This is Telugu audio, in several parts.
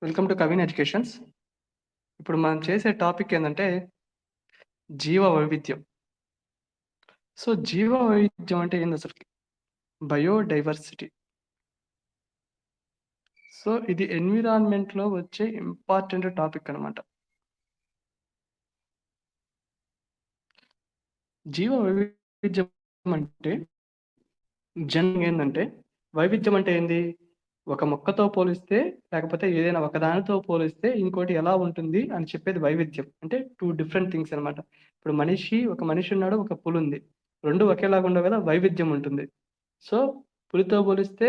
Welcome to Kavin educations. ఇప్పుడు మనం చేసే టాపిక్ ఏంటంటే జీవ వైవిధ్యం. సో జీవ వైవిధ్యం అంటే ఏంది అసలు? బయోడైవర్సిటీ. సో ఇది ఎన్విరాన్మెంట్లో వచ్చే ఇంపార్టెంట్ టాపిక్ అనమాట. జీవ వైవిధ్యం అంటే ఏంటంటే వైవిధ్యం అంటే ఏంది? ఒక మొక్కతో పోలిస్తే లేకపోతే ఏదైనా ఒకదానితో పోలిస్తే ఇంకోటి ఎలా ఉంటుంది అని చెప్పేది వైవిధ్యం. అంటే 2 డిఫరెంట్ థింగ్స్ అనమాట. ఇప్పుడు ఒక మనిషి ఉన్నాడు, ఒక పులి ఉంది. 2 ఒకేలాగా ఉండవు కదా! వైవిధ్యం ఉంటుంది. సో, పులితో పోలిస్తే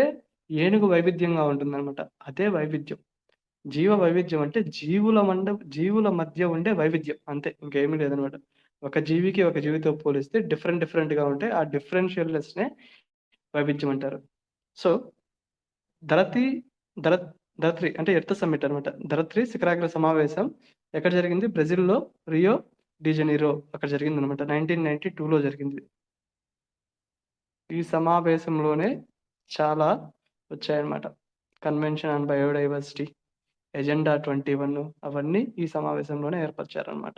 ఏనుగు వైవిధ్యంగా ఉంటుందనమాట. అదే వైవిధ్యం. జీవ వైవిధ్యం అంటే జీవుల మధ్య ఉండే వైవిధ్యం అంతే. ఇంకేమీ లేదనమాట. ఒక జీవికి, ఒక జీవితో పోలిస్తే డిఫరెంట్‌గా ఉంటాయి. ఆ డిఫరెన్షియల్‌నెస్‌నే వైవిధ్యం అంటారు. సో, ధరతి ధర ధరిత్రి అంటే ఎర్త్ సమ్మిట్ అనమాట. ధరిత్రి శిఖరాగ్ర సమావేశం ఎక్కడ జరిగింది? బ్రెజిల్‌లో రియో డి జనీరో అక్కడ జరిగిందనమాట. 1992లో జరిగింది. ఈ సమావేశంలోనే చాలా వచ్చాయన్నమాట. కన్వెన్షన్ ఆన్ బయోడైవర్సిటీ, ఎజెండా 21 అవన్నీ ఈ సమావేశంలోనే ఏర్పరిచారన్నమాట.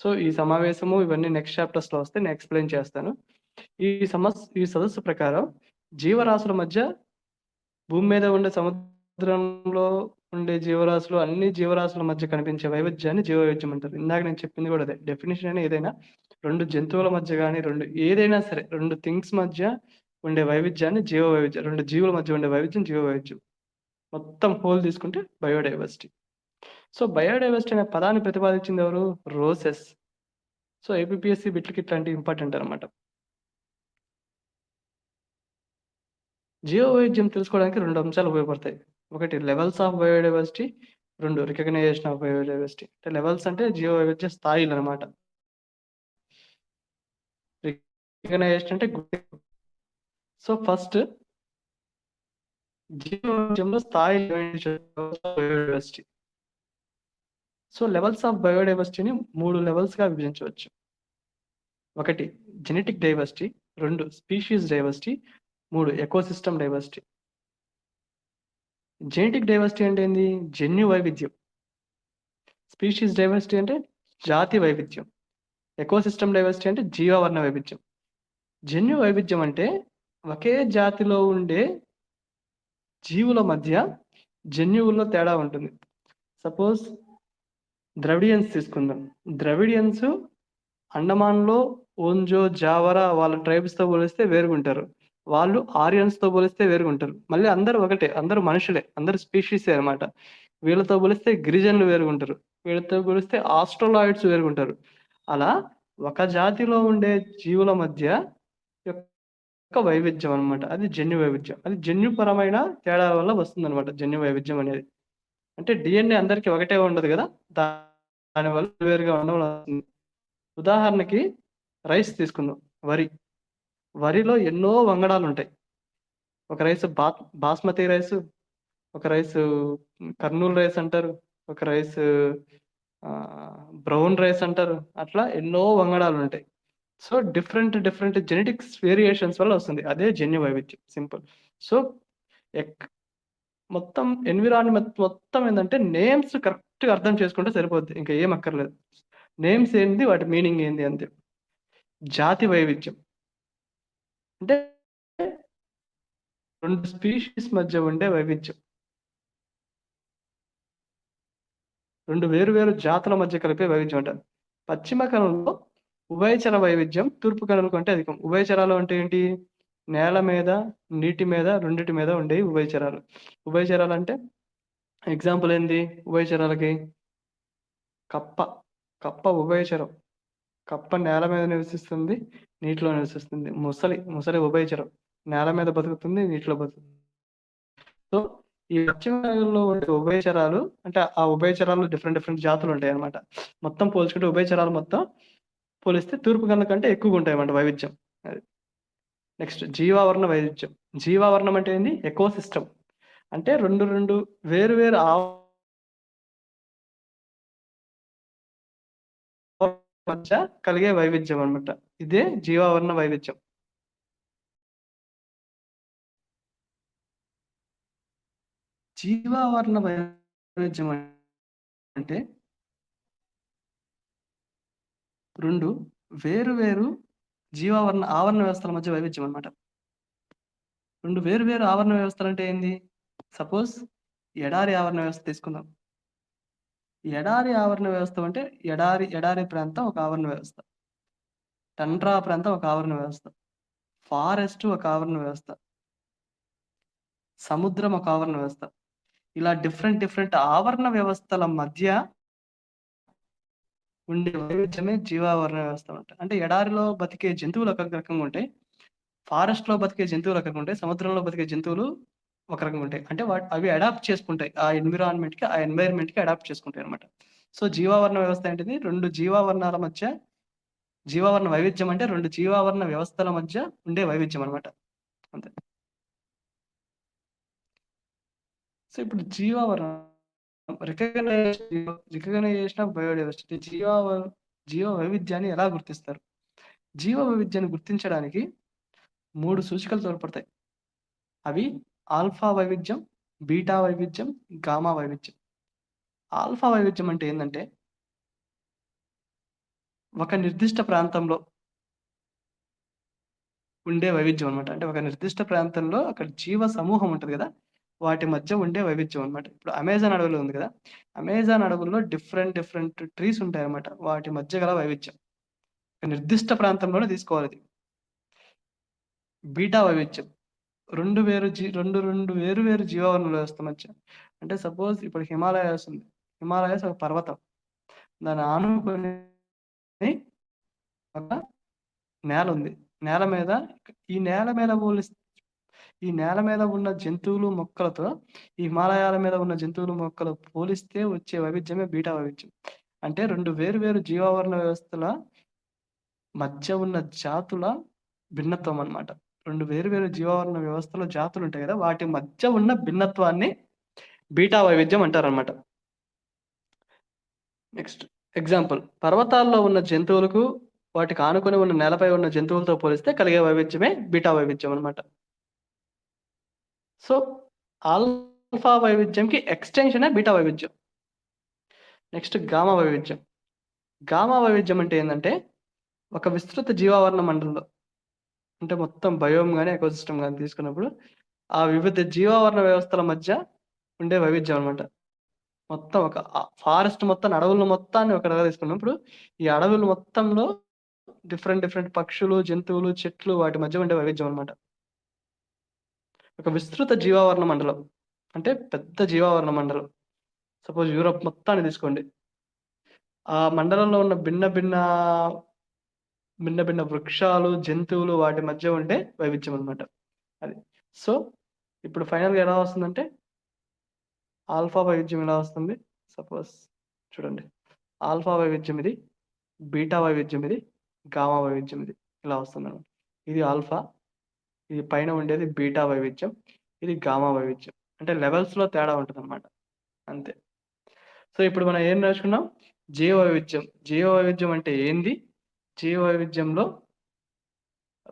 సో, ఈ సమావేశము ఇవన్నీ నెక్స్ట్ చాప్టర్స్‌లో వస్తాయి. నేను ఎక్స్‌ప్లెయిన్ చేస్తాను. ఈ సదస్సు ప్రకారం జీవరాశుల మధ్య భూమి మీద ఉండే సముద్రంలో ఉండే జీవరాశులు, అన్ని జీవరాశుల మధ్య కనిపించే వైవిధ్యాన్ని జీవవైవిధ్యం అంటారు. ఇందాక నేను చెప్పింది కూడా అదే. డెఫినిషన్ అయినా ఏదైనా 2 జంతువుల మధ్య గాని, ఏదైనా సరే 2 థింగ్స్ మధ్య ఉండే వైవిధ్యాన్ని జీవవైవిధ్యం. 2 జీవుల మధ్య ఉండే వైవిధ్యం జీవవైవిధ్యం. మొత్తం హోల్ తీసుకుంటే బయోడైవర్సిటీ. సో, బయోడైవర్సిటీ అనే పదాన్ని ప్రతిపాదించింది ఎవరు? రోసెస్. సో, ఏపీపీఎస్సీ బిట్లకి ఇట్లాంటివి ఇంపార్టెంట్ అనమాట. జీవవైవిధ్యం తెలుసుకోవడానికి 2 అంశాలు ఉపయోగపడతాయి. ఒకటి levels of biodiversity, 2 recognition of biodiversity. అంటే లెవెల్స్ అంటే జీవవైవిధ్య స్థాయిలనమాట. రికగ్నైజేషన్ అంటే గుర్తింపు. సో, ఫస్ట్ జీవవైవిధ్యంలో స్థాయిలు బయోడైవర్సిటీ. సో, లెవెల్స్ ఆఫ్ బయోడైవర్సిటీని 3 లెవెల్స్‌గా విభజించవచ్చు. 1 genetic diversity, 2 species diversity, 3 ecosystem diversity. Genetic diversity అంటే ఏంది? జన్యు వైవిధ్యం. స్పీషీస్ డైవర్సిటీ అంటే జాతి వైవిధ్యం. ఎకోసిస్టమ్ డైవర్సిటీ అంటే జీవావరణ వైవిధ్యం. జన్యు వైవిధ్యం అంటే ఒకే జాతిలో ఉండే జీవుల మధ్య జన్యువుల్లో తేడా ఉంటుంది. సపోజ్ ద్రవిడియన్స్ తీసుకుందాం. ద్రవిడియన్స్ అండమాన్‌లో ఓంజో, జావరా వాళ్ళ ట్రైబ్స్‌తో పోలిస్తే వేరుగుంటారు. వాళ్ళు ఆర్యన్స్‌తో పోలిస్తే వేరుగుంటారు. మళ్ళీ అందరూ ఒకటే. అందరూ మనుషులే. అందరూ స్పీషీసే అన్నమాట. వీళ్ళతో పోలిస్తే గిరిజనులు వేరుగుంటారు. వీళ్ళతో పోలిస్తే ఆస్ట్రలాయిడ్స్ వేరుగుంటారు. అలా ఒక జాతిలో ఉండే జీవుల మధ్య యొక్క వైవిధ్యం అన్నమాట. అది జన్యు వైవిధ్యం. అది జన్యుపరమైన తేడాల వల్ల వస్తుందన్నమాట జన్యు వైవిధ్యం అనేది. అంటే డీఎన్ఏ అందరికి ఒకటే ఉండదు గదా! దానివల్ల వేరుగా ఉండడం వల్ల వస్తుంది. ఉదాహరణకి రైస్ తీసుకుందాం. వరి. వరిలో ఎన్నో వంగడాలుంటాయి. ఒక రైస్ బాస్మతి రైసు, ఒక రైసు కర్నూల్ రైస్ అంటారు. ఒక రైసు బ్రౌన్ రైస్ అంటారు. అట్లా ఎన్నో వంగడాలుంటాయి. సో, డిఫరెంట్ జెనెటిక్స్ వేరియేషన్స్ వల్ల వస్తుంది. అదే జన్యు వైవిధ్యం సింపుల్. సో, ఎక్ మొత్తం ఎన్విరాన్మెంట్ మొత్తం ఏందంటే నేమ్స్ కరెక్ట్‌గా అర్థం చేసుకుంటే సరిపోద్ది. ఇంక ఏం అక్కర్లేదు. నేమ్స్ ఏంది, వాటి మీనింగ్ ఏంది అంతే. జాతి వైవిధ్యం. అంటే 2 స్పీషీస్ మధ్య ఉండే వైవిధ్యం. 2 వేరు జాతుల మధ్య కలిపే వైవిధ్యం అంటారు. పశ్చిమ కనుమలో ఉభయచర వైవిధ్యం తూర్పు కనుమ కంటే అధికం. ఉభయచరాలు అంటే ఏంటి? నేల మీద, నీటి మీద రెండిటి మీద ఉండేవి ఉభయచరాలు. ఉభయచరాలు అంటే ఎగ్జాంపుల్ ఏంది ఉభయచరాలకి? కప్ప. కప్ప ఉభయచరం. కప్ప నేల మీద నివసిస్తుంది, నీటిలో నివసిస్తుంది. ముసలి ఉభయచరం. నేల మీద బతుకుతుంది, నీటిలో బతుకుతుంది. సో, ఈ పశ్చిమ కనుమలో ఉండే ఉభయచరాలు అంటే ఆ ఉభయచరాల్లో డిఫరెంట్ జాతులు ఉంటాయన్నమాట. మొత్తం పోల్చుకుంటే ఉభయచరాలు మొత్తం పోలిస్తే తూర్పు కనుమ కంటే ఎక్కువగుంటాయన్నమాట వైవిధ్యం. అది. నెక్స్ట్ జీవావరణ వైవిధ్యం. జీవావరణం అంటే ఏంది? ఎకోసిస్టమ్. అంటే 2 వేరు మధ్య కలిగే వైవిధ్యం అన్నమాట. ఇదే జీవావరణ వైవిధ్యం. జీవావరణ వైవిధ్యం అంటే 2 వేరు వేరు ఆవరణ వ్యవస్థల మధ్య వైవిధ్యం అన్నమాట. 2 వేరు వేరు ఆవరణ వ్యవస్థలంటే ఏంది? సపోజ్ ఎడారి ఆవరణ వ్యవస్థ తీసుకుందాం. ఎడారి ఆవరణ వ్యవస్థ అంటే ఎడారి ప్రాంతం ఒక ఆవరణ వ్యవస్థ. టండ్రా ప్రాంతం ఒక ఆవరణ వ్యవస్థ. ఫారెస్ట్ ఒక ఆవరణ వ్యవస్థ. సముద్రం ఒక ఆవరణ వ్యవస్థ. ఇలా డిఫరెంట్ ఆవరణ వ్యవస్థల మధ్య ఉండే వైవిధ్యమే జీవావరణ వ్యవస్థ అంట. అంటే ఎడారిలో బతికే జంతువులు ఒక రకంగా ఉంటాయి. ఫారెస్ట్‌లో బతికే జంతువులు ఒక రకంగా ఉంటాయి. సముద్రంలో బతికే జంతువులు ఒక రకంగా ఉంటాయి. అంటే అవి అడాప్ట్ చేసుకుంటాయి. ఆ ఎన్విరాన్మెంట్‌కి అడాప్ట్ చేసుకుంటాయన్నమాట. సో, జీవావరణ వ్యవస్థ ఏంటిది? 2 జీవావరణాల మధ్య జీవావరణ వైవిధ్యం అంటే 2 జీవావరణ వ్యవస్థల మధ్య ఉండే వైవిధ్యం అన్నమాట. అంతే. సో, ఇప్పుడు రికగ్నైజేషన్ ఆఫ్ బయోడైవర్సిటీ జీవ వైవిధ్యాన్ని ఎలా గుర్తిస్తారు? జీవ వైవిధ్యాన్ని గుర్తించడానికి 3 సూచికలు తోడ్పడతాయి. అవి ఆల్ఫా వైవిధ్యం, బీటా వైవిధ్యం, గామా వైవిధ్యం. ఆల్ఫా వైవిధ్యం అంటే ఏందంటే, ఒక నిర్దిష్ట ప్రాంతంలో ఉండే వైవిధ్యం అన్నమాట. అంటే ఒక నిర్దిష్ట ప్రాంతంలో అక్కడ జీవ సమూహం ఉంటది గదా! వాటి మధ్య ఉండే వైవిధ్యం అన్నమాట. ఇప్పుడు అమెజాన్ అడవులు ఉంది కదా! అమెజాన్ అడవుల్లో డిఫరెంట్ ట్రీస్ ఉంటాయన్నమాట. వాటి మధ్య గల వైవిధ్యం. ఒక నిర్దిష్ట ప్రాంతంలోనే తీసుకోవాలిది. బీటా వైవిధ్యం. 2 వేరు వేరు జీవావరణ వ్యవస్థ మధ్య. అంటే సపోజ్ ఇప్పుడు హిమాలయాస్ ఉంది. హిమాలయాస్ ఒక పర్వతం. దాన్ని ఆనుకొని ఒక నేల ఉంది. ఈ నేల మీద ఉన్న జంతువులు, మొక్కలతో ఈ హిమాలయాల మీద ఉన్న జంతువులు, మొక్కలు పోలిస్తే వచ్చే వైవిధ్యమే బీటా వైవిధ్యం. అంటే 2 వేరు వేరు జీవావరణ వ్యవస్థల మధ్య ఉన్న జాతుల భిన్నత్వం అన్నమాట. 2 వేరు వేరు జీవావరణ వ్యవస్థలో జాతులుంటాయి గదా! వాటి మధ్య ఉన్న భిన్నత్వాన్ని బీటా వైవిధ్యం అంటారన్నమాట. నెక్స్ట్ ఎగ్జాంపుల్ పర్వతాల్లో ఉన్న జంతువులకు వాటికి ఆనుకొని ఉన్న నేలపై ఉన్న జంతువులతో పోలిస్తే కలిగే వైవిధ్యమే బీటా వైవిధ్యం అన్నమాట. సో, ఆల్ఫా వైవిధ్యంకి ఎక్స్‌టెన్షనే బీటా వైవిధ్యం. నెక్స్ట్ గామా వైవిధ్యం. గామా వైవిధ్యం అంటే ఏందంటే, ఒక విస్తృత జీవావరణ మండలంలో అంటే మొత్తం బయోమ్ గాని, ఎకోసిస్టమ్ గాని తీసుకున్నప్పుడు, ఆ వివిధ జీవావరణ వ్యవస్థల మధ్య ఉండే వైవిధ్యం అన్నమాట. మొత్తం ఒక ఫారెస్ట్ మొత్తాన్ని, అడవులను మొత్తాన్ని ఒక దగ్గర తీసుకున్నప్పుడు, ఈ అడవులు మొత్తంలో డిఫరెంట్ పక్షులు, జంతువులు, చెట్లు వాటి మధ్య ఉండే వైవిధ్యం అన్నమాట. ఒక విస్తృత జీవావరణ మండలం. అంటే పెద్ద జీవావరణ మండలం. సపోజ్ యూరప్ మొత్తాన్ని తీసుకోండి. ఆ మండలంలో ఉన్న భిన్న వృక్షాలు, జంతువులు వాటి మధ్య ఉండే వైవిధ్యం అన్నమాట. అది. సో, ఇప్పుడు ఫైనల్‌గా ఎలా వస్తుందంటే, ఆల్ఫా వైవిధ్యం ఎలా వస్తుంది? సపోజ్ చూడండి. ఆల్ఫా వైవిధ్యం ఇది, బీటా వైవిధ్యం ఇది, గామా వైవిధ్యం ఇది. ఇలా వస్తుందన్నమాట. ఇది ఆల్ఫా, ఇది పైన ఉండేది బీటా వైవిధ్యం, ఇది గామా వైవిధ్యం. అంటే లెవెల్స్‌లో తేడా ఉంటదన్నమాట. అంతే. సో, ఇప్పుడు మనం ఏం నేర్చుకున్నాం? జీవ వైవిధ్యం. జీవ వైవిధ్యం అంటే ఏంది? జీవ వైవిధ్యంలో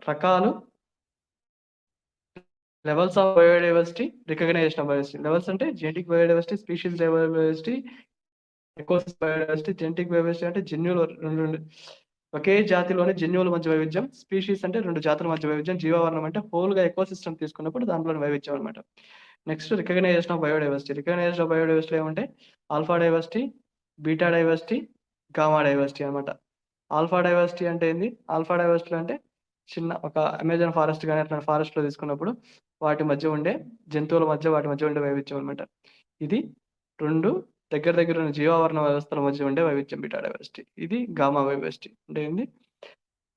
రకాలు, levels of biodiversity, recognition of biodiversity. Levels అంటే genetic biodiversity, species biodiversity, ecosystem biodiversity. Genetic biodiversity అంటే జన్యువులు 2 ఒకే జాతిలోని జన్యువుల మధ్య వైవిధ్యం. స్పీషీస్ అంటే 2 జాతుల మధ్య వైవిధ్యం. జీవావరణం అంటే హోల్‌గా ఎకోసిస్టమ్ తీసుకున్నప్పుడు దాంట్లోని వైవిధ్యం అన్నమాట. Next recognition of biodiversity. Recognition ఆఫ్ బయోడైవర్సిటీలో ఏమంటే alpha diversity, beta diversity, gamma diversity అన్నమాట. ఆల్ఫా డైవర్సిటీ అంటే ఏంది? ఆల్ఫా డైవర్సిటీ అంటే చిన్న ఒక అమెజాన్ ఫారెస్ట్ గాని అట్లాంటి ఫారెస్ట్‌లో తీసుకున్నప్పుడు వాటి మధ్య ఉండే జంతువుల మధ్య వాటి మధ్య ఉండే వైవిధ్యం అన్నమాట. ఇది 2 దగ్గర ఉన్న జీవావరణ వ్యవస్థల మధ్య ఉండే వైవిధ్యం బీటా డైవర్సిటీ. ఇది గామా డైవర్సిటీ. అంటే ఏంది?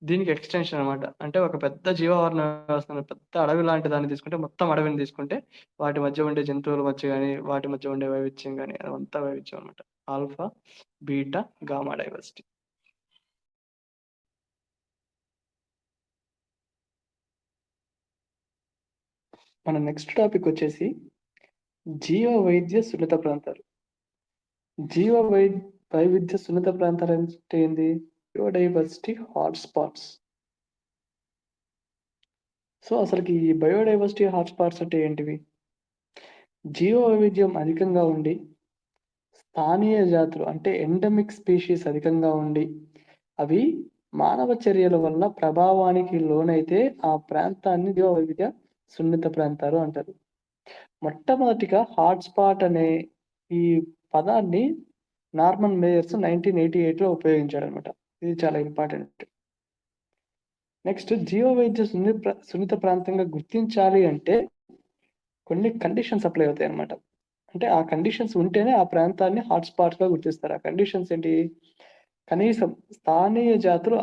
దీనికి ఎక్స్‌టెన్షన్ అన్నమాట. అంటే ఒక పెద్ద జీవావరణ వ్యవస్థ పెద్ద అడవి లాంటి దాన్ని తీసుకుంటే మొత్తం అడవిని తీసుకుంటే వాటి మధ్య ఉండే జంతువుల మధ్య గాని, వాటి మధ్య ఉండే వైవిధ్యం గాని అదంతా వైవిధ్యం అన్నమాట. Alpha, beta, gamma diversity. మన నెక్స్ట్ టాపిక్ వచ్చేసి జీవ వైద్య సున్నిత ప్రాంతాలు. జీవ వైవిధ్య సున్నిత ప్రాంతాలు అంటే ఏంది? Biodiversity hotspots. సో, అసలకి ఈ బయోడైవర్సిటీ హాట్‌స్పాట్స్ అంటే ఏంటివి? జీవ వైవిధ్యం అధికంగా ఉండి స్థానీయ జాతులు అంటే ఎండమిక్ స్పీషీస్ అధికంగా ఉండి, అవి మానవ చర్యల వల్ల ప్రభావానికి లోనైతే ఆ ప్రాంతాన్ని జీవవైవిధ్య సున్నిత ప్రాంతాలు అంటారు. మొట్టమొదటిగా హాట్‌స్పాట్ అనే ఈ పదాన్ని నార్మన్ మేయర్స్ 1988లో ఉపయోగించాడనమాట. ఇది చాలా ఇంపార్టెంట్. నెక్స్ట్ జీవవైవిధ్య సున్నిత ప్రాంతంగా గుర్తించాలి అంటే కొన్ని కండిషన్స్ అప్లై అవుతాయన్నమాట. అంటే ఆ కండిషన్స్ ఉంటేనే ఆ ప్రాంతాన్ని హాట్‌స్పాట్‌గా గుర్తిస్తారు. ఆ కండిషన్స్ ఏంటి? కనీసం స్థానియ జాతులు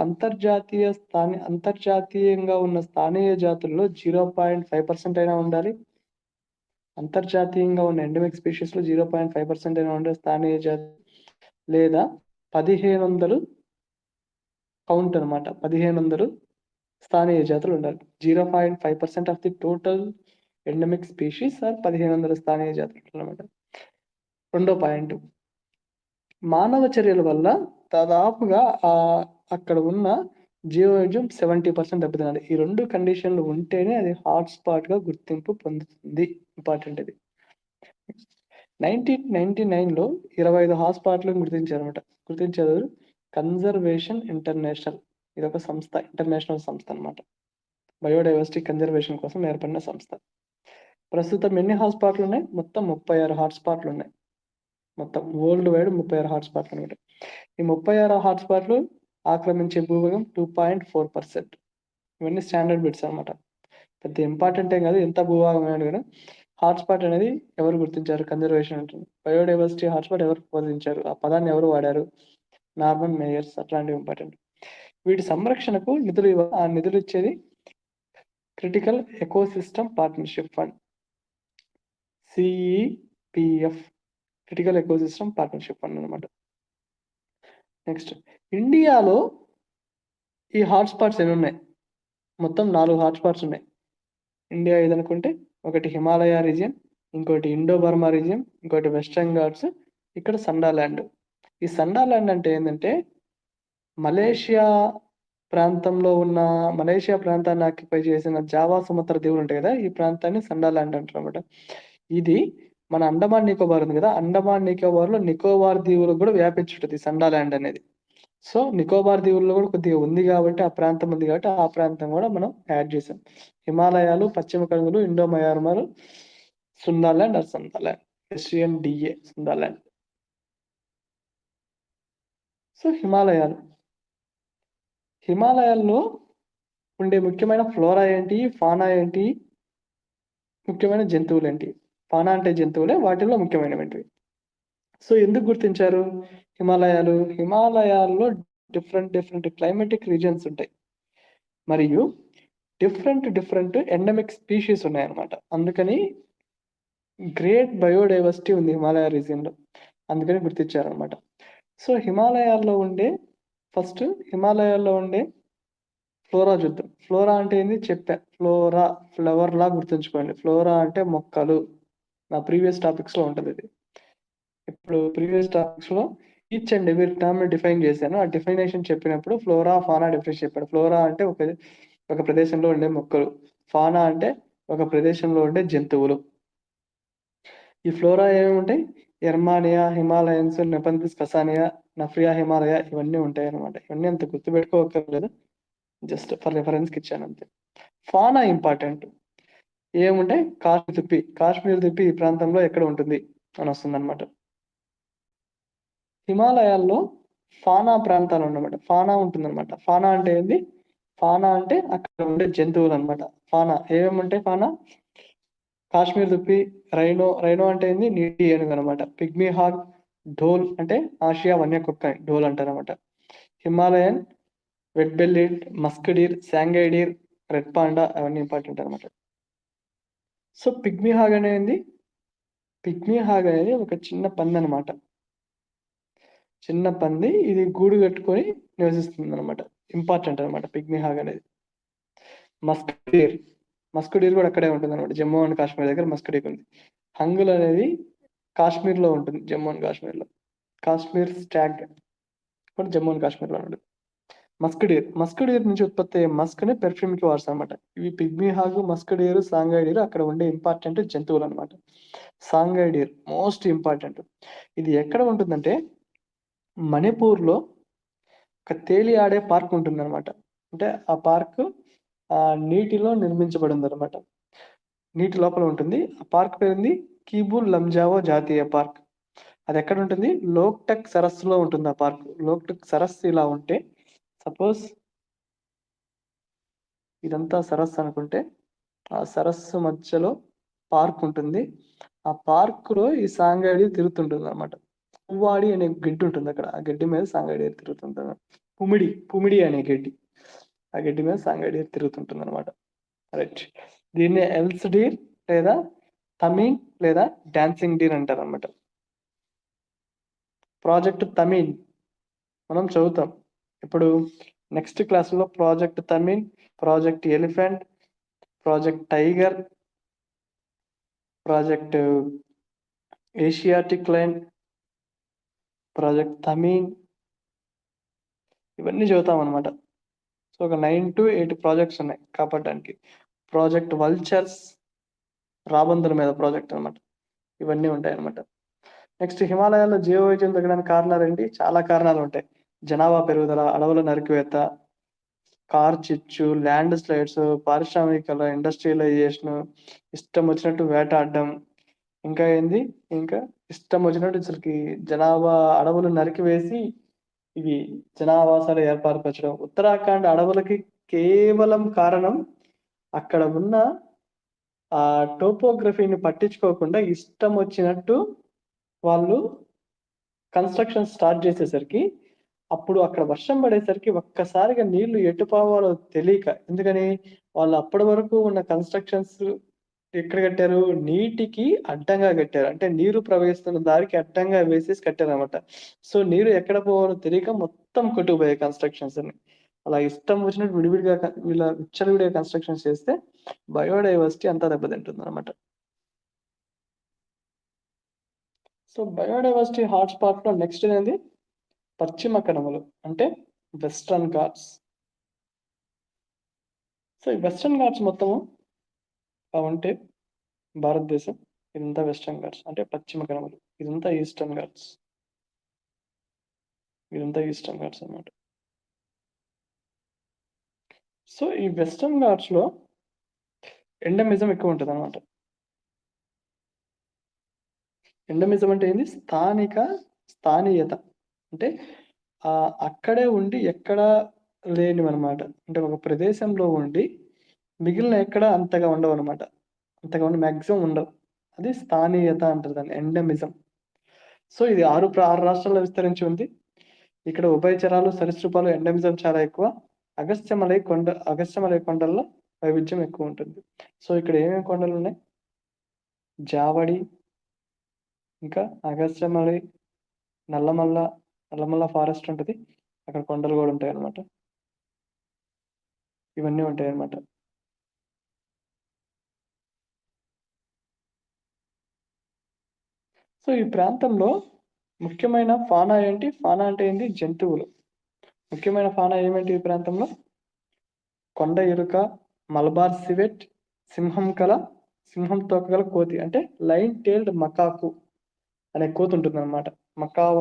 అంతర్జాతీయంగా ఉన్న స్థానియ జాతుల్లో 0.5% అయినా ఉండాలి. అంతర్జాతీయంగా ఉన్న ఎండమిక్ స్పీషీస్‌లో 0.5% అయినా ఉండే స్థానియ జాతి లేదా 1500 కౌంట్ అనమాట. 1500 స్థానియ జాతులు ఉండాలి. 0.5% of the total endemic species are 1500 స్థానియ జాతులు అన్నమాట. రెండో పాయింట్, మానవ చర్యల వల్ల దాదాపుగా అక్కడ ఉన్న జీవవైవిధ్యం 70% దెబ్బతినాలి. ఈ 2 కండిషన్‌లు ఉంటేనే అది హాట్‌స్పాట్‌గా గుర్తింపు పొందుతుంది. ఇంపార్టెంట్ ఇది. 1999లో 25 హాట్‌స్పాట్‌లను గుర్తించారన్నమాట. గుర్తించారు కన్జర్వేషన్ ఇంటర్నేషనల్. ఇదొక సంస్థ, ఇంటర్నేషనల్ సంస్థ అన్నమాట. బయోడైవర్సిటీ కన్జర్వేషన్ కోసం ఏర్పడిన సంస్థ. ప్రస్తుతం ఎన్ని హాట్‌స్పాట్‌లు ఉన్నాయి? మొత్తం 36 హాట్‌స్పాట్‌లు ఉన్నాయి. మొత్తం వరల్డ్ వైడ్ 36 హాట్‌స్పాట్‌లు అన్నమాట. ఈ 36 హాట్‌స్పాట్‌లు ఆక్రమించే భూభాగం 2.4%. ఇవన్నీ స్టాండర్డ్ బిట్స్ అన్నమాట. పెద్ద ఇంపార్టెంట్ ఏం కాదు. ఎంత భూభాగం అయినా కూడా హాట్‌స్పాట్ అనేది ఎవరు గుర్తించారు? కన్జర్వేషన్ ఉంటుంది. బయోడైవర్సిటీ హాట్‌స్పాట్ ఎవరు బోధించారు? ఆ పదాన్ని ఎవరు వాడారు? Norman Myers. అట్లాంటివి ఇంపార్టెంట్. వీటి సంరక్షణకు నిధులు ఆ నిధులు ఇచ్చేది critical ecosystem partnership fund, CEPF. Critical ecosystem partnership fund అనమాట. నెక్స్ట్, ఇండియాలో ఈ హాట్‌స్పాట్స్ ఎన్ని ఉన్నాయి? మొత్తం 4 హాట్‌స్పాట్స్ ఉన్నాయి. ఇండియా ఏదనుకుంటే ఒకటి హిమాలయ రీజియన్, ఇంకోటి ఇండో బర్మా రీజియన్, ఇంకోటి వెస్టర్న్ ఘాట్స్, ఇక్కడ సండా ల్యాండ్. ఈ సండా ల్యాండ్ అంటే ఏంటంటే మలేషియా ప్రాంతాన్ని ఆక్యుపై చేసిన జావా సుమత్ర దీవులు ఉంటాయి కదా, ఈ ప్రాంతాన్ని సండా ల్యాండ్ అంటారు అనమాట. ఇది మన అండమాన్ నికోబార్ ఉంది కదా, అండమాన్ నికోబార్లో నికోబార్ దీవులకు కూడా వ్యాపించుంటుంది సండా ల్యాండ్ అనేది. సో నికోబార్ దీవుల్లో కూడా కొద్దిగా ఉంది కాబట్టి, ఆ ప్రాంతం ఉంది కాబట్టి ఆ ప్రాంతం కూడా మనం యాడ్ చేసాం. హిమాలయాలు, పశ్చిమ కనుమలు, Indo Myanmar, Sundaland or Sundaland, SUNDA Sundaland. So హిమాలయాల్లో ఉండే ముఖ్యమైన ఫ్లోరా ఏంటి, ఫానా ఏంటి, ముఖ్యమైన జంతువులు ఏంటి? ఫానా అంటే జంతువులే, వాటిల్లో ముఖ్యమైనవి. సో ఎందుకు గుర్తించారు హిమాలయాల్లో డిఫరెంట్ క్లైమాటిక్ రీజియన్స్ ఉంటాయి, మరియు డిఫరెంట్ ఎండమిక్ స్పీషీస్ ఉన్నాయన్నమాట. అందుకని గ్రేట్ బయోడైవర్సిటీ ఉంది హిమాలయ రీజియన్లో, అందుకని గుర్తించారనమాట. సో హిమాలయాల్లో ఉండే ఫ్లోరా చూద్దాం. ఫ్లోరా అంటే ఏంది చెప్పా, ఫ్లవర్ లా గుర్తుంచుకోండి. ఫ్లోరా అంటే మొక్కలు. నా ప్రీవియస్ టాపిక్స్లో ఉంటుంది ఇది. ఇప్పుడు ప్రీవియస్ టాపిక్స్లో each and every term define చేశాను. ఆ డిఫైనేషన్ చెప్పినప్పుడు ఫ్లోరా, ఫానా డిఫరెన్స్ చెప్పాడు. ఫ్లోరా అంటే ఒక ప్రదేశంలో ఉండే మొక్కలు, ఫానా అంటే ఒక ప్రదేశంలో ఉండే జంతువులు. ఈ ఫ్లోరా ఏమేమి ఉంటాయి? ఎర్మానియా, హిమాలయన్స్, నెపంతిస్ కసానియా, నఫ్రియా హిమాలయ, ఇవన్నీ ఉంటాయి అనమాట. ఇవన్నీ అంత గుర్తుపెట్టుకోకర్లేదు, జస్ట్ ఫర్ రెఫరెన్స్కి ఇచ్చాను అంతే. Fauna important. ఏముంటాయి? కాశ్మీర్ దుప్పి ఈ ప్రాంతంలో ఎక్కడ ఉంటుంది అని వస్తుంది అనమాట. హిమాలయాల్లో ఫానా ప్రాంతాలు ఉన్నమాట. ఫానా ఉంటుందన్నమాట. ఫానా అంటే ఏంది? ఫానా అంటే అక్కడ ఉండే జంతువులు అనమాట. ఫానా ఏమేమి ఉంటాయి? ఫానా కాశ్మీర్ దుప్పి, రైనో అంటే ఏంది? నీటి ఏనుగు అనమాట. పిగ్మీ హాగ్, ఢోల్ అంటే ఆసియా వన్యకుక్క, ఢోల్ అంటారు అనమాట. Himalayan red bellied, musk deer, sangai deer, red panda, అవన్నీ ఇంపార్టెంట్ అనమాట. సో పిగ్మీ హాగ్ అనేది ఒక చిన్న పంది అనమాట. చిన్న పంది, ఇది గూడు కట్టుకొని నివసిస్తుంది అనమాట. ఇంపార్టెంట్ అనమాట పిగ్మీ హాగ్ అనేది. మస్క్ డీర్ కూడా అక్కడే ఉంటుంది అనమాట. జమ్మూ అండ్ కాశ్మీర్ దగ్గర మస్క్ డీర్ ఉంది. హంగుల్ అనేది కాశ్మీర్లో ఉంటుంది, జమ్మూ అండ్ కాశ్మీర్లో. కాశ్మీర్ స్టాగ్ కూడా జమ్మూ అండ్ కాశ్మీర్లో ఉంటుంది. మస్క్ డీర్ నుంచి ఉత్పత్తి అయ్యే మస్క్ ని పెర్ఫ్యూమ్ కి వాడతాం అనమాట. ఇవి పిగ్మీ హాగు, మస్క్ డీర్, సాంగాయి డీర్ అక్కడ ఉండే ఇంపార్టెంట్ జంతువులు అనమాట. సాంగాయి డీర్ మోస్ట్ ఇంపార్టెంట్. ఇది ఎక్కడ ఉంటుందంటే మణిపూర్లో ఒక తేలి ఆడే పార్క్ ఉంటుందన్నమాట. అంటే ఆ పార్క్ నీటిలో నిర్మించబడింది అనమాట. నీటి లోపల ఉంటుంది. ఆ పార్క్ పేరుంది కీబుల్ లంజావో జాతీయ పార్క్. అది ఎక్కడ ఉంటుంది? లోక్టక్ సరస్సులో ఉంటుంది ఆ పార్క్. లోక్టక్ సరస్సు ఇలా ఉంటే, సపోజ్ ఇదంతా సరస్సు అనుకుంటే, ఆ సరస్సు మధ్యలో పార్క్ ఉంటుంది. ఆ పార్కులో ఈ సాంగాడి తిరుగుతుంటుంది అనమాట. పువ్వాడి అనే గడ్డి ఉంటుంది అక్కడ. ఆ గడ్డి మీద సాంగాడి తిరుగుతుంటుంది. పుమిడి అనే గడ్డి. ఆ గడ్డి మీద సాంగాడి తిరుగుతుంటుంది అనమాట. రైట్. దీన్ని ఎల్స్ డీర్ లేదా తమీన్ లేదా డాన్సింగ్ డీర్ అంటారు అనమాట. ప్రాజెక్ట్ తమీన్ మనం చదువుతాం. ఇప్పుడు నెక్స్ట్ క్లాస్లో ప్రాజెక్ట్ తమీన్, project elephant, project tiger, project Asiatic lion, project తమీన్ ఇవన్నీ చదువుతాం అనమాట. సో ఒక 9 to 8 ప్రాజెక్ట్స్ ఉన్నాయి కాపాడడానికి. ప్రాజెక్ట్ వల్చర్స్ రాబందుల మీద ప్రాజెక్ట్ అనమాట. ఇవన్నీ ఉంటాయి అనమాట. నెక్స్ట్ హిమాలయాల్లో జీవవైవిధ్యం తగ్గడానికి కారణాలు ఏంటి? చాలా కారణాలు ఉంటాయి. జనాభా పెరుగుదల, అడవుల నరికివేత, కార్ చిచ్చు, ల్యాండ్ స్లైడ్స్, పారిశ్రామికల ఇండస్ట్రియలైజేషన్, ఇష్టం వచ్చినట్టు వేటాడడం, ఇంకా ఏంది, ఇంకా ఇష్టం వచ్చినట్టు అసలుకి జనాభా అడవులు నరికివేసి ఇవి జనావాసాలు ఏర్పరచడం. ఉత్తరాఖండ్ అడవులకి కేవలం కారణం అక్కడ ఉన్న ఆ టోపోగ్రఫీని పట్టించుకోకుండా ఇష్టం వచ్చినట్టు వాళ్ళు కన్స్ట్రక్షన్ స్టార్ట్ చేసేసరికి అప్పుడు అక్కడ వర్షం పడేసరికి ఒక్కసారిగా నీళ్లు ఎటు పోవాలో తెలియక, ఎందుకని వాళ్ళు అప్పటి వరకు ఉన్న కన్స్ట్రక్షన్స్ ఎక్కడ కట్టారు? నీటికి అడ్డంగా కట్టారు. అంటే నీరు ప్రవహిస్తున్న దారికి అడ్డంగా వేసేసి కట్టారనమాట. సో నీరు ఎక్కడ పోవాలో తెలియక మొత్తం కొట్టుకుపోయాయి కన్స్ట్రక్షన్స్ అన్ని. అలా ఇష్టం వచ్చినట్టు విడివిడిగా ఇలా విచ్చలవిడిగా కన్స్ట్రక్షన్స్ చేస్తే బయోడైవర్సిటీ అంతా దెబ్బతింటుంది అనమాట. సో బయోడైవర్సిటీ హాట్స్పాట్లో నెక్స్ట్ అనేది పశ్చిమ కనుమలు, అంటే వెస్ట్రన్ ఘాట్స్. సో ఈ వెస్ట్రన్ ఘాట్స్ మొత్తము ఉంటే భారతదేశం ఇదంతా వెస్ట్రన్ ఘాట్స్, అంటే పశ్చిమ కనుమలు. ఇదంతా ఈస్టర్న్ ఘాట్స్. ఇదంతా ఈస్టర్న్ ఘాట్స్ అన్నమాట. సో ఈ వెస్ట్రన్ ఘాట్స్లో ఎండమిజం ఎక్కువ ఉంటుంది అనమాట. ఎండమిజం అంటే ఏంది? స్థానీయత. అంటే అక్కడే ఉండి ఎక్కడా లేనివన్నమాట. అంటే ఒక ప్రదేశంలో ఉండి మిగిలిన ఎక్కడ అంతగా ఉండవు అనమాట. అంతగా ఉండి మ్యాక్సిమం ఉండవు. అది స్థానీయత అంటారు దాన్ని, ఎండమిజం. సో ఇది 6 రాష్ట్రాల్లో విస్తరించి ఉంది. ఇక్కడ ఉభయచరాలు, సరీసృపాలు ఎండమిజం చాలా ఎక్కువ. అగస్త్యమలై కొండల్లో వైవిధ్యం ఎక్కువ ఉంటుంది. సో ఇక్కడ ఏమేమి కొండలు ఉన్నాయి? జావడి, ఇంకా అగస్త్యమలై, నల్లమల్ల ఫారెస్ట్ ఉంటుంది. అక్కడ కొండలు కూడా ఉంటాయి అన్నమాట. ఇవన్నీ ఉంటాయి అన్నమాట. సో ఈ ప్రాంతంలో ముఖ్యమైన ఫానా ఏంటి? ఫానా అంటే ఏంటి? జంతువులు. ముఖ్యమైన ఫానా ఏమేంటి ఈ ప్రాంతంలో? కొండ ఎలుక, మలబార్ సివెట్, సింహం తోక గల కోతి, అంటే లైన్ టేల్డ్ మకాకు అనే కోతి ఉంటుంది అనమాట. మకాకు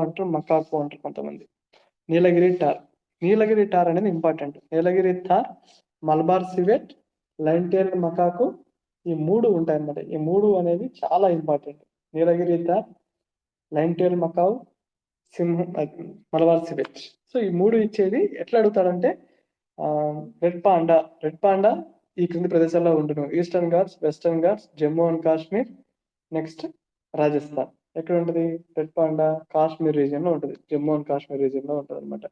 అంటారు కొంతమంది. నీలగిరి టార్ అనేది important. Nilgiri tahr, Malabar civet, lion tailed macaque, ఈ 3 ఉంటాయి అన్నమాట. ఈ 3 అనేవి చాలా important. Nilgiri tahr, lion tailed macaque, Malabar civet. So ఈ 3 ఇచ్చేది ఎట్లా అడుగుతాడంటే రెడ్ పాండా ఈ క్రింది ప్రదేశాల్లో ఉంటును: Eastern Ghats, Western Ghats, Jammu and Kashmir, next Rajasthan. ఎక్కడ ఉంటుంది రెడ్ పాండా? కాశ్మీర్ రీజియన్ లో ఉంటుంది. జమ్మూ అండ్ కాశ్మీర్ రీజియన్ లో ఉంటుంది అనమాట.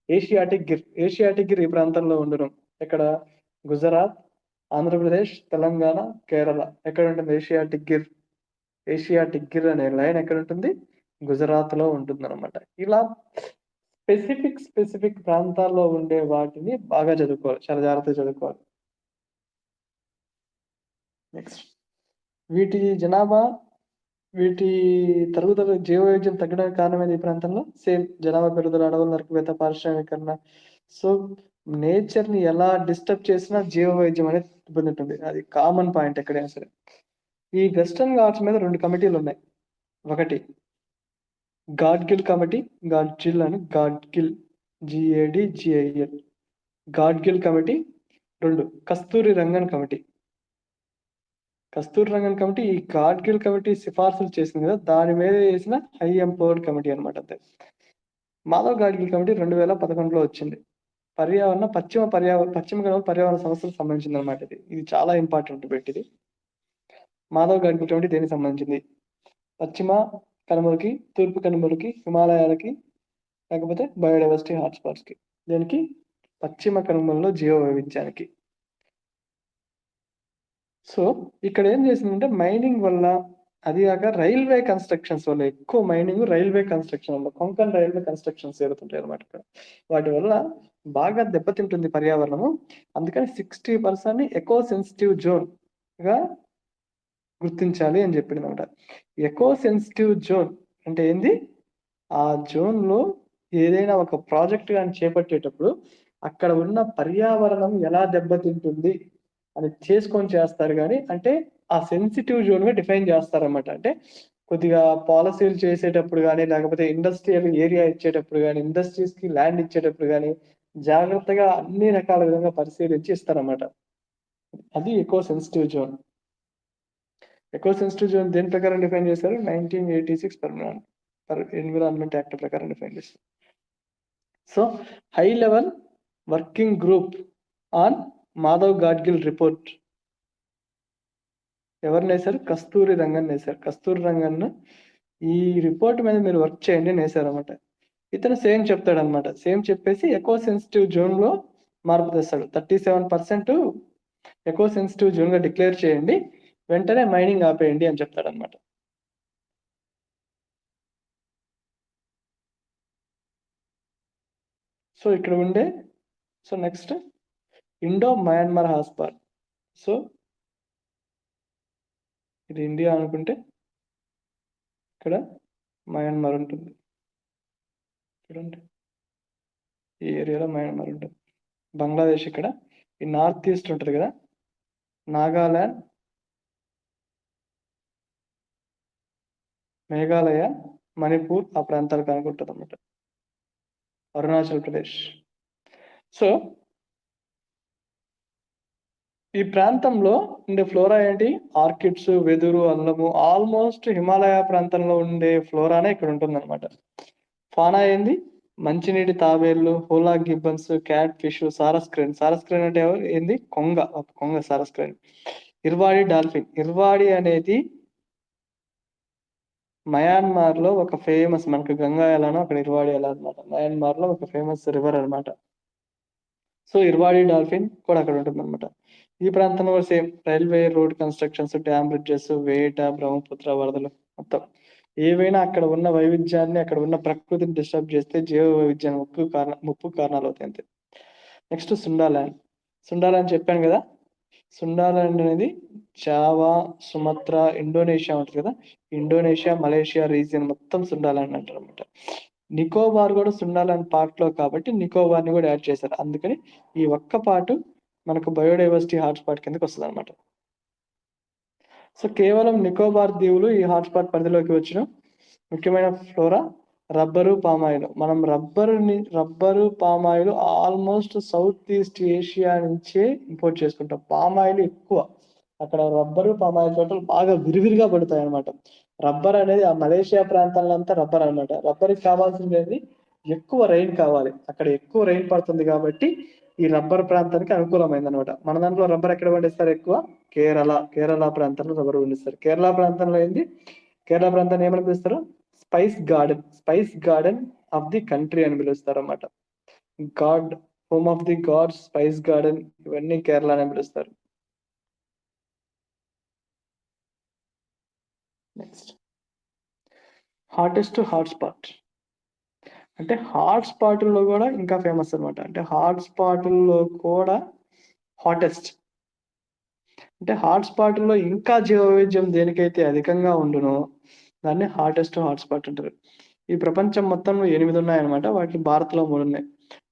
ఏషియాటిక్ గిర్ ఈ ప్రాంతంలో ఉండును. ఎక్కడ? గుజరాత్, ఆంధ్రప్రదేశ్, తెలంగాణ, కేరళ. ఎక్కడ ఉంటుంది ఏషియాటిక్ గిర్ అనే లైన్ ఎక్కడ ఉంటుంది? గుజరాత్ లో ఉంటుంది అనమాట. ఇలా స్పెసిఫిక్ ప్రాంతాల్లో ఉండే వాటిని బాగా చదువుకోవాలి, చాలా జాగ్రత్తగా చదువుకోవాలి. నెక్స్ట్ వీటి జనాభా, వీటి తరుగుదల, జీవవైవిధ్యం తగ్గడానికి కారణమైంది ఈ ప్రాంతంలో సేమ్ జనాభా పెరుగుదల, అడవుల నరికివేత, పారిశ్రామికరణ, సో నేచర్ని ఎలా డిస్టర్బ్ చేసినా జీవ వైద్యం అనేది ఇబ్బంది ఉంటుంది. అది కామన్ పాయింట్ ఎక్కడైనా సరే. ఈ వెస్టర్న్ ఘాట్స్ మీద 2 కమిటీలు ఉన్నాయి. ఒకటి గాడ్గిల్ కమిటీ, గాడ్జిల్ అని గాడ్గిల్ GADGIL గాడ్గిల్ కమిటీ. 2 కస్తూరి రంగన్ కమిటీ. కస్తూరి రంగన్ కమిటీ ఈ గాడ్గిల్ కమిటీ సిఫార్సులు చేసింది కదా, దాని మీద వేసిన హై ఎంపవర్డ్ కమిటీ అనమాట. అంతే. మాధవ్ గాడ్గిల్ కమిటీ 2011లో వచ్చింది. పశ్చిమ కనుమల పర్యావరణ సమస్యలకు సంబంధించింది అనమాట. ఇది చాలా ఇంపార్టెంట్ బిట్. ఇది మాధవ్ గాడ్గిల్ కమిటీ దేనికి సంబంధించింది? పశ్చిమ కనుమలకి, తూర్పు కనుమలకి, హిమాలయాలకి, లేకపోతే బయోడైవర్సిటీ హాట్స్పాట్స్కి. దేనికి? పశ్చిమ కనుమలలో జీవ వైవిధ్యానికి. సో ఇక్కడ ఏం చేసిందంటే మైనింగ్ వల్ల, అది కాక రైల్వే కన్స్ట్రక్షన్స్ వల్ల, ఎక్కువ మైనింగ్ రైల్వే కన్స్ట్రక్షన్ వల్ల, కొంకన్ రైల్వే కన్స్ట్రక్షన్స్ జరుగుతుంటాయి అనమాట ఇక్కడ. వాటి వల్ల బాగా దెబ్బతింటుంది పర్యావరణము. అందుకని 60% ఎకో సెన్సిటివ్ జోన్ గా గుర్తించాలి అని చెప్పింది అనమాట. ఎకో సెన్సిటివ్ జోన్ అంటే ఏంది? ఆ జోన్ లో ఏదైనా ఒక ప్రాజెక్ట్ కానీ చేపట్టేటప్పుడు అక్కడ ఉన్న పర్యావరణం ఎలా దెబ్బతింటుంది అని చేసుకొని చేస్తారు. కానీ అంటే ఆ సెన్సిటివ్ జోన్ గా డిఫైన్ చేస్తారన్నమాట. అంటే కొద్దిగా పాలసీలు చేసేటప్పుడు కానీ, లేకపోతే ఇండస్ట్రియల్ ఏరియా ఇచ్చేటప్పుడు కానీ, ఇండస్ట్రీస్ కి ల్యాండ్ ఇచ్చేటప్పుడు కానీ జాగ్రత్తగా అన్ని రకాల విధంగా పరిశీలించి ఇస్తారన్నమాట. అది echo sensitive zone. Echo sensitive zone దేని ప్రకారం డిఫైన్ చేశారు? 1986 ఎన్విరాన్మెంట్ యాక్ట్ ప్రకారం డిఫైన్ చేశారు. So high level working group on Madhav Gadgil report ఎవరిని వేశారు? కస్తూరి రంగన్ వేశారు. కస్తూరి రంగన్ ఈ రిపోర్ట్ మీద మీరు వర్క్ చేయండి అని వేశారు అనమాట. ఇతను సేమ్ చెప్తాడు అనమాట. సేమ్ చెప్పేసి ఎకో సెన్సిటివ్ జోన్ లో మార్పు తెస్తాడు. 37% ఎకో సెన్సిటివ్ జోన్ గా డిక్లేర్ చేయండి, వెంటనే మైనింగ్ ఆపేయండి అని చెప్తాడు అనమాట. సో ఇక్కడ ఉండే next Indo Myanmar hotspot. So ఇది ఇండియా అనుకుంటే ఇక్కడ మయన్మార్ ఉంటుంది. చూడండి, ఈ ఏరియాలో మయన్మార్ ఉంటుంది. బంగ్లాదేశ్ ఇక్కడ ఈ నార్త్ ఈస్ట్ ఉంటుంది కదా, నాగాలాండ్, మేఘాలయ, మణిపూర్ ఆ ప్రాంతాలకు అనుకుంటుంది అన్నమాట. అరుణాచల్ ప్రదేశ్. సో ఈ ప్రాంతంలో ఉండే ఫ్లోరా ఏంటి? ఆర్కిడ్స్, వెదురు, అల్లము, ఆల్మోస్ట్ హిమాలయ ప్రాంతంలో ఉండే ఫ్లోరానే ఇక్కడ ఉంటుంది అనమాట. ఫానా ఏంది? మంచినీటి తాబేళ్లు, హోలా గిబ్బన్స్, క్యాట్ ఫిష్, సారస్క్రైన్. సారస్క్రైన్ అంటే ఏంది? కొంగ సారస్క్రైన్. ఇర్వాడి డాల్ఫిన్. ఇర్వాడి అనేది మయన్మార్ లో ఒక ఫేమస్, మనకు గంగా ఎలానో అక్కడ ఇర్వాడి ఎలా అనమాట. మయన్మార్ లో ఒక ఫేమస్ రివర్ అనమాట. సో ఇర్వాడి డాల్ఫిన్ కూడా అక్కడ ఉంటుంది అనమాట. ఈ ప్రాంతంలో same railway, road constructions, dam bridges, వేట, బ్రహ్మపుత్ర వరదలు మొత్తం ఏవైనా అక్కడ ఉన్న వైవిధ్యాన్ని, అక్కడ ఉన్న ప్రకృతిని డిస్టర్బ్ చేస్తే జీవ వైవిధ్యాన్ని ముప్పు కారణాలు అవుతాయి అంతే. నెక్స్ట్ సుండాలాండ్. సుండాలాండ్ చెప్పాను కదా, సుండాలాండ్ అనేది జావా, సుమత్రా, ఇండోనేషియా ఉంటుంది కదా, ఇండోనేషియా, మలేషియా రీజియన్ మొత్తం సుండాలాండ్ అంటారు అనమాట. నికోబార్ కూడా సుండాలాండ్ పార్ట్ లో కాబట్టి నికోబార్ ని కూడా యాడ్ చేశారు. అందుకని ఈ ఒక్క పార్ట్ మనకు బయోడైవర్సిటీ హాట్స్పాట్ కిందకి వస్తుంది అనమాట. సో కేవలం నికోబార్ దీవులు ఈ హాట్స్పాట్ పరిధిలోకి వచ్చిన ముఖ్యమైన ఫ్లోరా రబ్బరు, పామాయిల్. మనం rubber, palm oil almost south east Asia నుంచే ఇంపోర్ట్ చేసుకుంటాం. పామాయిల్ ఎక్కువ అక్కడ, రబ్బరు, పామాయిల్ తోటలు బాగా విరివిరిగా పడతాయి అనమాట. రబ్బర్ అనేది ఆ మలేషియా ప్రాంతాల్లో అంతా రబ్బర్ అనమాట. రబ్బర్కి కావాల్సింది ఎక్కువ రైన్ కావాలి, అక్కడ ఎక్కువ రైన్ పడుతుంది కాబట్టి ఈ రబ్బర్ ప్రాంతానికి అనుకూలమైంది అనమాట. మన దాంట్లో రబ్బర్ ఎక్కడ పండిస్తారు? ఎక్కువ కేరళ ప్రాంతంలో రబ్బర్ పండిస్తారు. కేరళ ప్రాంతంలో కేరళ ప్రాంతాన్ని ఏమని పిలుస్తారు? Spice garden of the country అని పిలుస్తారు అన్నమాట. Home of the God, spice garden, ఇవన్నీ కేరళ అని పిలుస్తారు. Next hottest hotspot. అంటే హాట్స్పాట్లో కూడా ఇంకా ఫేమస్ అనమాట. అంటే హాట్స్పాట్లో కూడా హాటెస్ట్ అంటే హాట్స్పాట్లో ఇంకా జీవ వైవిధ్యం దేనికైతే అధికంగా ఉండునో దాన్ని హాటెస్ట్ హాట్స్పాట్ అంటారు. ఈ ప్రపంచం మొత్తంలో 8 ఉన్నాయన్నమాట. వాటిని భారత్లో 3 ఉన్నాయి.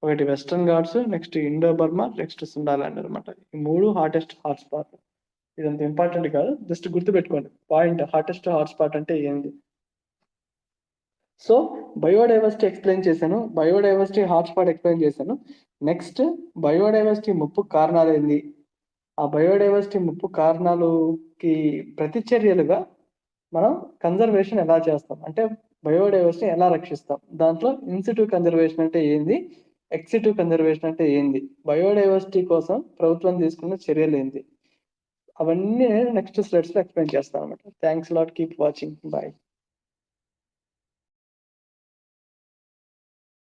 ఒకటి Western Ghats, next Indo Burma, next Sundaland అనమాట. ఈ 3 హాటెస్ట్ హాట్స్పాట్. ఇదంత ఇంపార్టెంట్ కాదు, జస్ట్ గుర్తుపెట్టుకోండి పాయింట్. హాటెస్ట్ హాట్స్పాట్ అంటే ఏంది. సో బయోడైవర్సిటీ ఎక్స్ప్లెయిన్ చేశాను, బయోడైవర్సిటీ హాట్స్పాట్ ఎక్స్ప్లెయిన్ చేశాను. నెక్స్ట్ బయోడైవర్సిటీ ముప్పు కారణాలు ఏంది, ఆ బయోడైవర్సిటీ ముప్పు కారణాలుకి ప్రతిచర్యలుగా మనం కన్జర్వేషన్ ఎలా చేస్తాం, అంటే బయోడైవర్సిటీ ఎలా రక్షిస్తాం, దాంట్లో ఇన్సిటివ్ కన్జర్వేషన్ అంటే ఏంది, ఎక్సిటివ్ కన్జర్వేషన్ అంటే ఏంది, బయోడైవర్సిటీ కోసం ప్రభుత్వం తీసుకున్న చర్యలు ఏంది, అవన్నీ నేను నెక్స్ట్ స్లైడ్స్లో ఎక్స్ప్లెయిన్ చేస్తాను అనమాట. Thanks lot, keep watching, bye.